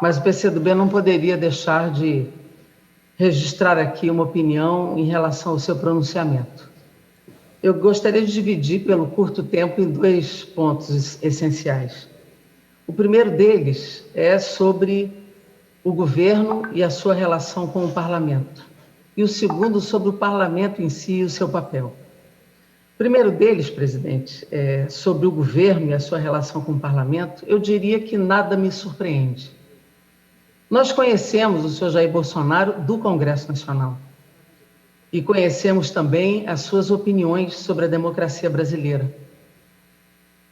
mas o PCdoB não poderia deixar de registrar aqui uma opinião em relação ao seu pronunciamento. Eu gostaria de dividir, pelo curto tempo, em dois pontos essenciais. O primeiro deles é sobre o governo e a sua relação com o parlamento. E o segundo, sobre o parlamento em si e o seu papel. O primeiro deles, presidente, sobre o governo e a sua relação com o parlamento, eu diria que nada me surpreende. Nós conhecemos o senhor Jair Bolsonaro do Congresso Nacional e conhecemos também as suas opiniões sobre a democracia brasileira.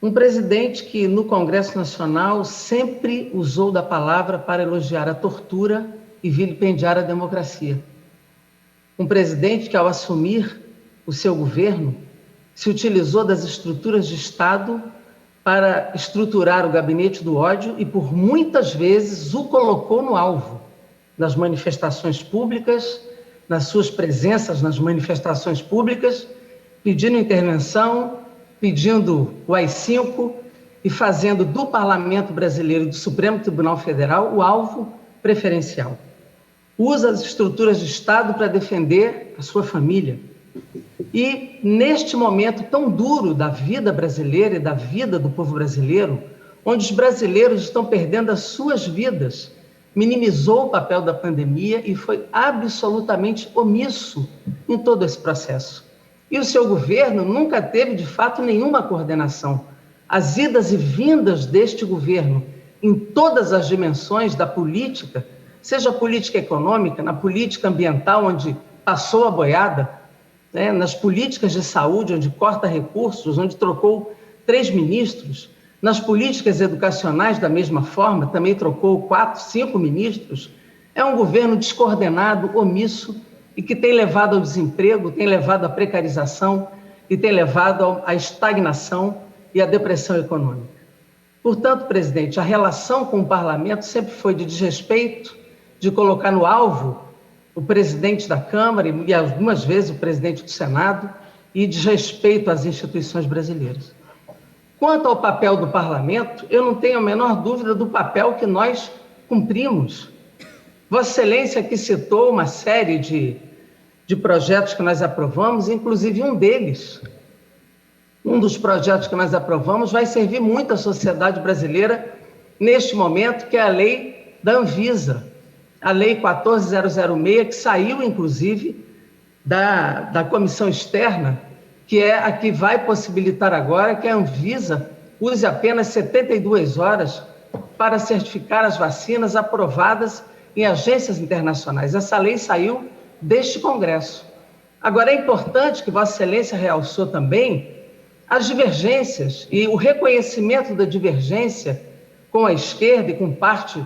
Um presidente que no Congresso Nacional sempre usou da palavra para elogiar a tortura e vilipendiar a democracia. Um presidente que, ao assumir o seu governo, se utilizou das estruturas de Estado para estruturar o gabinete do ódio e, por muitas vezes, o colocou no alvo nas manifestações públicas, nas suas presenças nas manifestações públicas, pedindo intervenção, pedindo o AI-5 e fazendo do Parlamento Brasileiro e do Supremo Tribunal Federal o alvo preferencial. Usa as estruturas de Estado para defender a sua família. E, neste momento tão duro da vida brasileira e da vida do povo brasileiro, onde os brasileiros estão perdendo as suas vidas, minimizou o papel da pandemia e foi absolutamente omisso em todo esse processo. E o seu governo nunca teve, de fato, nenhuma coordenação. As idas e vindas deste governo em todas as dimensões da política, seja a política econômica, na política ambiental, onde passou a boiada, nas políticas de saúde, onde corta recursos, onde trocou 3 ministros, nas políticas educacionais, da mesma forma, também trocou 4, 5 ministros. É um governo descoordenado, omisso, e que tem levado ao desemprego, tem levado à precarização e tem levado à estagnação e à depressão econômica. Portanto, presidente, a relação com o parlamento sempre foi de desrespeito, de colocar no alvo o presidente da Câmara e algumas vezes o presidente do Senado e desrespeito às instituições brasileiras. Quanto ao papel do parlamento, eu não tenho a menor dúvida do papel que nós cumprimos. Vossa Excelência aqui citou uma série de projetos que nós aprovamos, inclusive um dos projetos que nós aprovamos vai servir muito à sociedade brasileira neste momento, que é a lei da Anvisa, a lei 14.006, que saiu, inclusive, da comissão externa, que é a que vai possibilitar agora que a Anvisa use apenas 72 horas para certificar as vacinas aprovadas em agências internacionais. Essa lei saiu deste Congresso. Agora, é importante que Vossa Excelência realçou também as divergências e o reconhecimento da divergência com a esquerda e com parte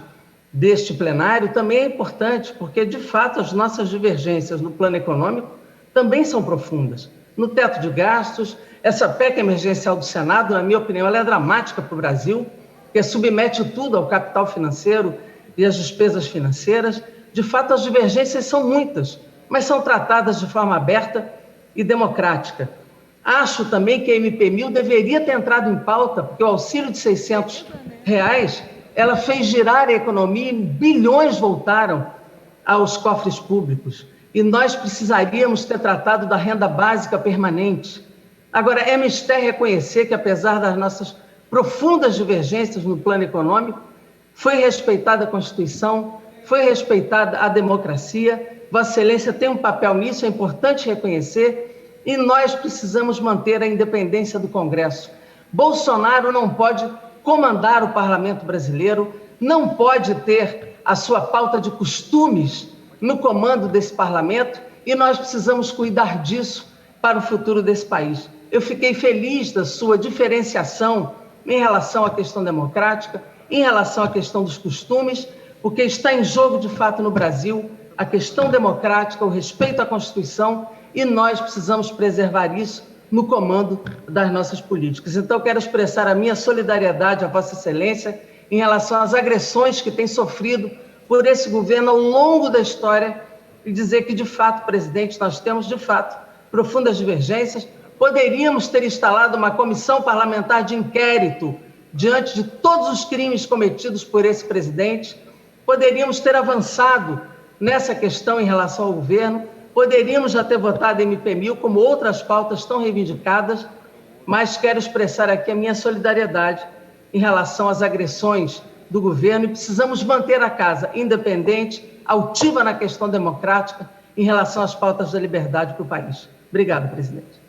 deste plenário também é importante, porque, de fato, as nossas divergências no plano econômico também são profundas. No teto de gastos, essa PEC emergencial do Senado, na minha opinião, ela é dramática para o Brasil, porque submete tudo ao capital financeiro e às despesas financeiras. De fato, as divergências são muitas, mas são tratadas de forma aberta e democrática. Acho também que a MP1000 deveria ter entrado em pauta, porque o auxílio de R$600, ela fez girar a economia e bilhões voltaram aos cofres públicos. E nós precisaríamos ter tratado da renda básica permanente. Agora, é mistério reconhecer que, apesar das nossas profundas divergências no plano econômico, foi respeitada a Constituição, foi respeitada a democracia. Vossa Excelência tem um papel nisso, é importante reconhecer, e nós precisamos manter a independência do Congresso. Bolsonaro não pode comandar o parlamento brasileiro, não pode ter a sua pauta de costumes no comando desse parlamento, e nós precisamos cuidar disso para o futuro desse país. Eu fiquei feliz da sua diferenciação em relação à questão democrática, em relação à questão dos costumes, porque está em jogo, de fato, no Brasil, a questão democrática, o respeito à Constituição, e nós precisamos preservar isso no comando das nossas políticas. Então, quero expressar a minha solidariedade à Vossa Excelência em relação às agressões que tem sofrido por esse governo ao longo da história e dizer que, de fato, presidente, nós temos, de fato, profundas divergências. Poderíamos ter instalado uma comissão parlamentar de inquérito diante de todos os crimes cometidos por esse presidente, poderíamos ter avançado nessa questão em relação ao governo, poderíamos já ter votado MP1000, como outras pautas tão reivindicadas, mas quero expressar aqui a minha solidariedade em relação às agressões do governo e precisamos manter a casa independente, altiva na questão democrática, em relação às pautas da liberdade para o país. Obrigado, presidente.